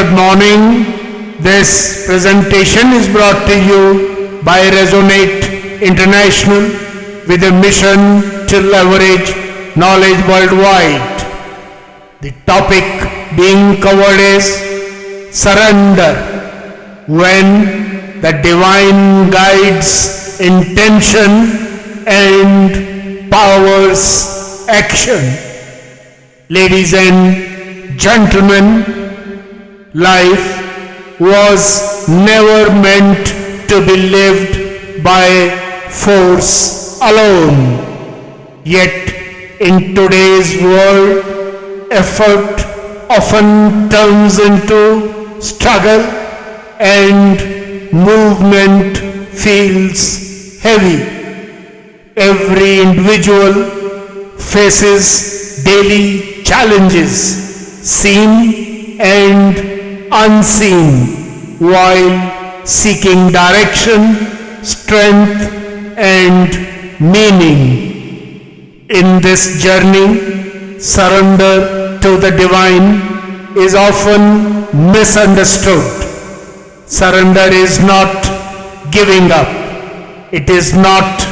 good morning. This presentation is brought to you by Resonate International with a mission to leverage knowledge worldwide. The topic being covered is surrender, when the divine guides intention and powers action. Ladies and gentlemen, life was never meant to be lived by force alone. Yet in today's world, effort often turns into struggle and movement feels heavy. Every individual faces daily challenges, seen and unseen, while seeking direction, strength and meaning. In this journey, surrender to the divine is often misunderstood. Surrender is not giving up. It is not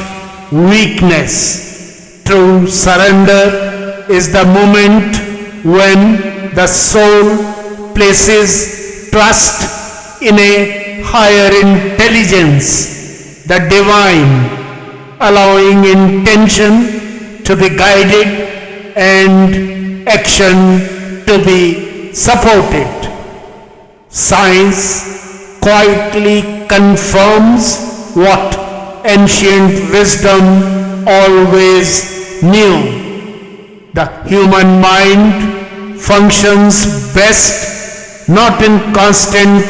weakness. True surrender is the moment when the soul places trust in a higher intelligence, the divine, allowing intention to be guided and action to be supported. Science quietly confirms what ancient wisdom always knew. The human mind functions best not in constant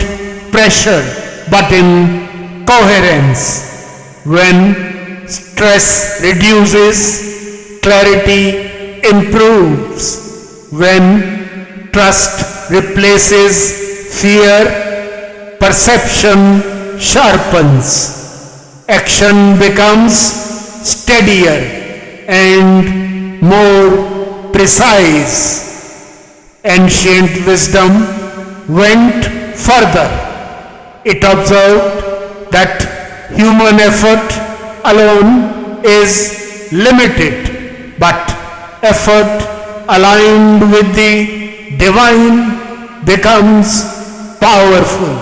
pressure but in coherence. When stress reduces, clarity improves. When trust replaces fear, perception sharpens. Action becomes steadier and more precise. Ancient wisdom went further. It observed that human effort alone is limited, but effort aligned with the divine becomes powerful.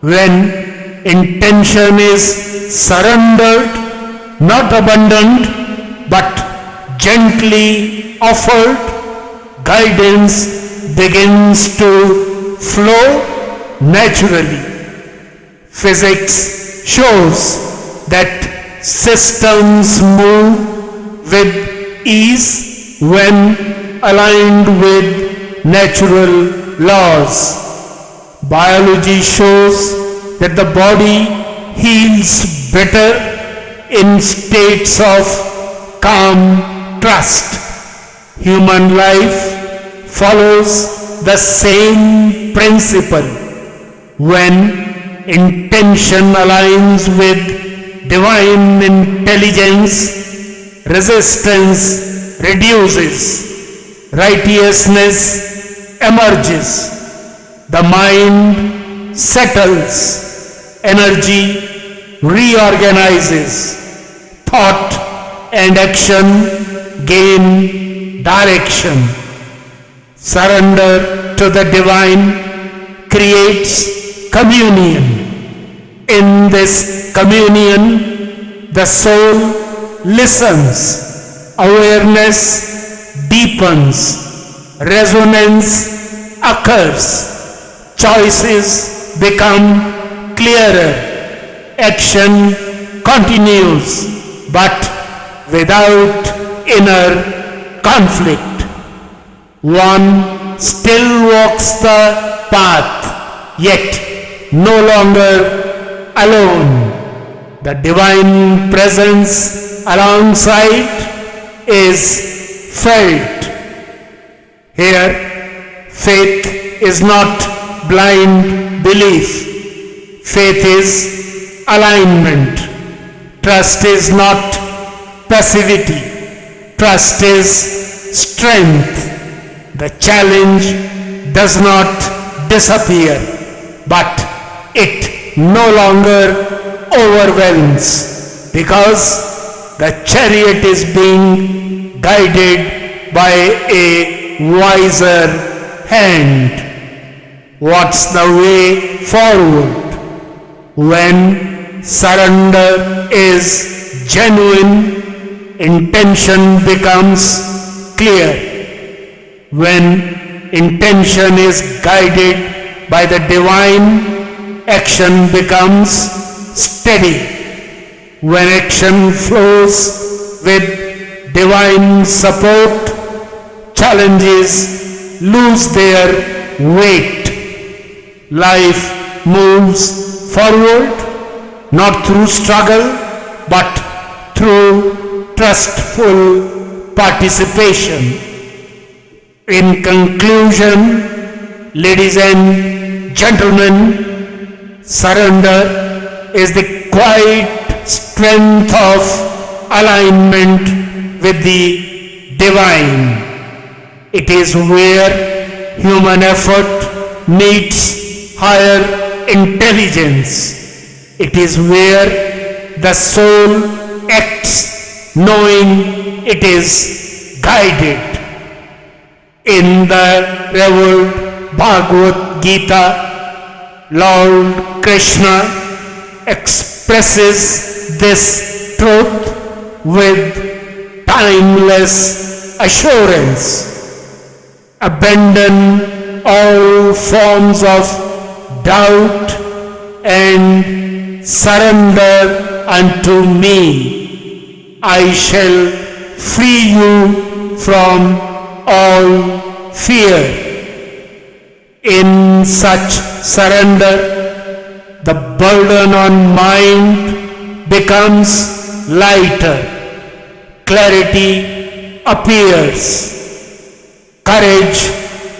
When intention is surrendered, not abandoned, but gently offered, guidance begins to flow naturally. Physics shows that systems move with ease when aligned with natural laws. Biology shows that the body heals better in states of calm trust. Human life follows the same principle. When intention aligns with divine intelligence, resistance reduces, righteousness emerges, the mind settles, energy reorganizes, thought and action gain direction. Surrender to the divine creates communion. In this communion, the soul listens, awareness deepens, resonance occurs, choices become clearer, action continues, but without inner conflict. One still walks the path, yet no longer alone. The divine presence alongside is felt. Here, faith is not blind belief. Faith is alignment. Trust is not passivity. Trust is strength. The challenge does not disappear, but it no longer overwhelms because the chariot is being guided by a wiser hand. What's the way forward? When surrender is genuine, intention becomes clear. When intention is guided by the divine, action becomes steady. When action flows with divine support, challenges lose their weight. Life moves forward, not through struggle, but through trustful participation. In conclusion, ladies and gentlemen, surrender is the quiet strength of alignment with the divine. It is where human effort meets higher intelligence. It is where the soul acts knowing it is guided. In the revered Bhagavad Gita, Lord Krishna expresses this truth with timeless assurance. Abandon all forms of doubt and surrender unto me. I shall free you from all fear. In such surrender, the burden on mind becomes lighter, clarity appears, courage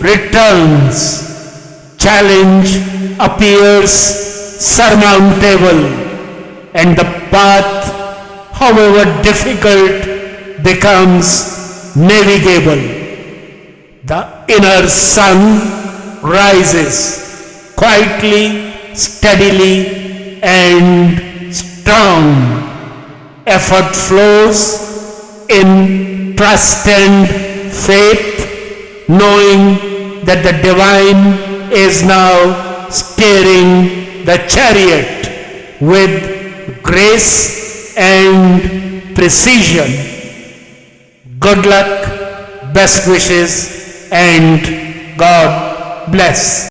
returns, challenge appears surmountable, and the path, however difficult, becomes navigable. The inner sun rises quietly, steadily, and strong. Effort flows in trust and faith, knowing that the divine is now steering the chariot with grace and precision. Good luck, best wishes, and God bless.